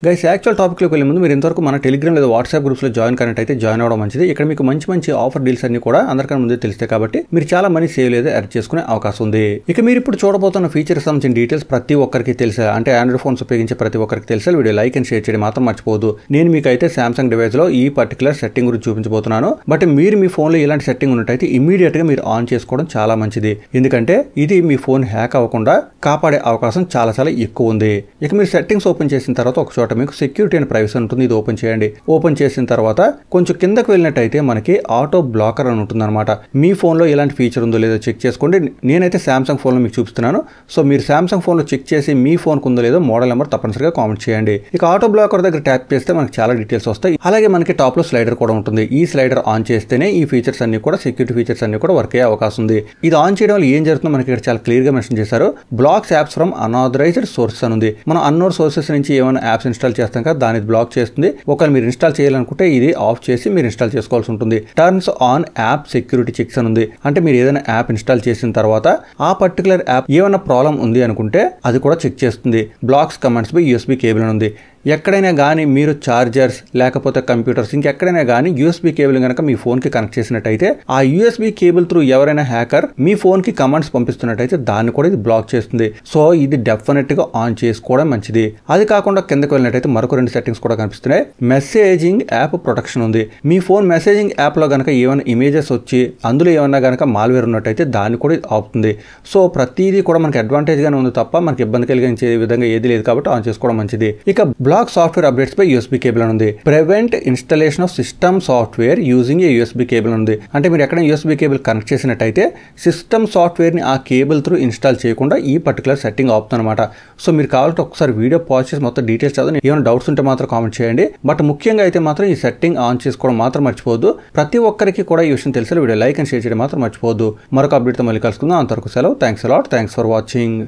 Guys actual టాపిక్లోకి వెళ్ళే ముందు మీరు ఇంతవరకు మన టెలిగ్రామ్ లేదా వాట్సాప్ గ్రూప్స్లో జాయిన్ కానట్టయితే జాయిన్ అవ్వడం మంచిది. ఇక్కడ మీకు మంచి ఆఫర్ డీల్స్ అన్ని కూడా అందరికన్నా ముందే తెలిస్తే కాబట్టి మీరు చాలా మనీ సేవ్ లేదా ఎర్న్ చేసుకునే అవకాశం ఉంది. ఇక మీరు ఇప్పుడు చూడబోతున్న ఫీచర్స్ సంబంధించిన డీటెయిల్స్ ప్రతి ఒక్కరికి తెలిసా, అంటే ఆండ్రాయిడ్ ఫోన్స్ ఉపయోగించే ప్రతి ఒక్కరికి తెలిసా. వీడియో లైక్ అండ్ షేర్ చేయడం మాత్రం మర్చిపోవద్దు. నేను మీకు అయితే సామ్సంగ్ డివైస్ లో ఈ పర్టికులర్ సెట్టింగ్ గురించి చూపించబోతున్నాను. బట్ మీరు మీ ఫోన్ లో ఇలాంటి సెట్టింగ్ ఉన్నట్టయితే ఇమీడియట్ గా మీరు ఆన్ చేసుకోవడం చాలా మంచిది. ఎందుకంటే ఇది మీ ఫోన్ హ్యాక్ అవ్వకుండా కాపాడే అవకాశం చాలా ఎక్కువ ఉంది. ఇక మీరు సెట్టింగ్స్ ఓపెన్ చేసిన తర్వాత ఒక చోట మీకు సెక్యూరిటీ అండ్ ప్రైవసీ ఉంటుంది. ఇది ఓపెన్ చేయండి. ఓపెన్ చేసిన తర్వాత కొంచెం కిందకు వెళ్ళినట్టయితే మనకి ఆటో బ్లాకర్ అని ఉంటుంది అనమాట. మీ ఫోన్ లో ఇలాంటి ఫీచర్ ఉందో లేదో చెక్ చేసుకోండి. నేనైతే సామ్సంగ్ ఫోన్ లో మీకు చూపిస్తున్నాను. సో మీరు సామ్సంగ్ ఫోన్ లో చెక్ చేసి మీ ఫోన్ ఉందో లేదో మోడల్ నెంబర్ తప్పనిసరిగా కామెంట్ చేయండి. ఇక ఆటో బ్లాకర్ దగ్గర ట్యాప్ చేస్తే మనకి చాలా డీటెయిల్స్ వస్తాయి. అలాగే మనకి టాప్ లో స్లైడర్ కూడా ఉంటుంది. ఈ స్లైడర్ ఆన్ చేస్తేనే ఈ ఫీచర్స్ అన్ని కూడా సెక్యూరిటీ ఫీచర్స్ అన్ని కూడా వర్క్ అయ్యే అవకాశం ఉంది. ఇది ఆన్ చేయడం వల్ల ఏం జరుగుతుందో మనకి ఇక్కడ చాలా క్లియర్ గా మెన్షన్ చేశారు. Blocks apps from unauthorised sources అని ఉంది. మనం అన్నోన్ సోర్సెస్ నుంచి ఏమైనా యాప్స్ ఇన్స్టాల్ చేస్తాం కదా, దాన్ని బ్లాక్ చేస్తుంది. ఒకవేళ మీరు ఇన్స్టాల్ చేయాలనుకుంటే ఇది ఆఫ్ చేసి మీరు ఇన్స్టాల్ చేసుకోవాల్సి ఉంటుంది. Turns on app security checks అని ఉంది. అంటే మీరు ఏదైనా యాప్ ఇన్స్టాల్ చేసిన తర్వాత ఆ పర్టికులర్ యాప్ ఏమైనా ప్రాబ్లం ఉంది అనుకుంటే అది కూడా చెక్ చేస్తుంది. Blocks commands by USB cable అని ఉంది. ఎక్కడైనా కానీ మీరు చార్జర్స్ లేకపోతే కంప్యూటర్స్ ఇంకెక్కడైనా కానీ యూఎస్బీ కేబుల్ కనుక మీ ఫోన్ కి కనెక్ట్ చేసినట్టయితే ఆ యూఎస్బీ కేబుల్ త్రూ ఎవరైనా హ్యాకర్ మీ ఫోన్ కి కమాండ్స్ పంపిస్తున్నట్టయితే దాన్ని కూడా ఇది బ్లాక్ చేస్తుంది. సో ఇది డెఫినెట్ గా ఆన్ చేసుకోవడం మంచిది. అది కాకుండా కిందకు వెళ్ళినట్టయితే మరొక 2 సెట్టింగ్స్ కూడా కనిపిస్తున్నాయి. మెసేజింగ్ యాప్ ప్రొటెక్షన్ ఉంది. మీ ఫోన్ మెసేజింగ్ యాప్ లో కనుక ఏమైనా ఇమేజెస్ వచ్చి అందులో ఏమన్నా కనుక మాల్వేర్ ఉన్నట్టయితే దాన్ని కూడా ఆపుతుంది. సో ప్రతిదీ కూడా మనకి అడ్వాంటేజ్ గానే ఉంది తప్ప మనకి ఇబ్బంది కలిగించే విధంగా ఏది లేదు కాబట్టి ఆన్ చేసుకోవడం మంచిది. ఇక బ్లాక్ సాఫ్ట్వేర్ అప్డేట్స్ పై యూఎస్బీ కేబుల్ అని ఉంది. Prevent installation of system software using a USB cable ఉంది. అంటే మీరు ఎక్కడ యూఎస్బీ కేబుల్ కనెక్ట్ చేసినట్టయితే సిస్టమ్ సాఫ్ట్వేర్ ని ఆ కేబుల్ త్రూ ఇన్స్టాల్ చేయకుండా ఈ పర్టికులర్ సెట్టింగ్ ఆపుతుంది అనమాట. సో మీరు కావాలంటే ఒకసారి వీడియో పాజ్ చేసి మొత్తం డీటెయిల్స్ చదవండి. ఏమైనా డౌట్స్ ఉంటే మాత్రం కామెంట్ చేయండి. బట్ ముఖ్యంగా అయితే మాత్రం ఈ సెట్టింగ్ ఆన్ చేసుకోవడం మాత్రం మర్చిపోవద్దు. ప్రతి ఒక్కరికి కూడా ఈ విషయం తెలిసిన వీడియో లైక్ అండ్ షేర్ చేయడం మాత్రం మర్చిపోవద్దు. మరొక అప్డేట్ తో మళ్ళీ కలుసుకుందాం. అంతవరకు సెలవు. Thanks a lot. Thanks for watching.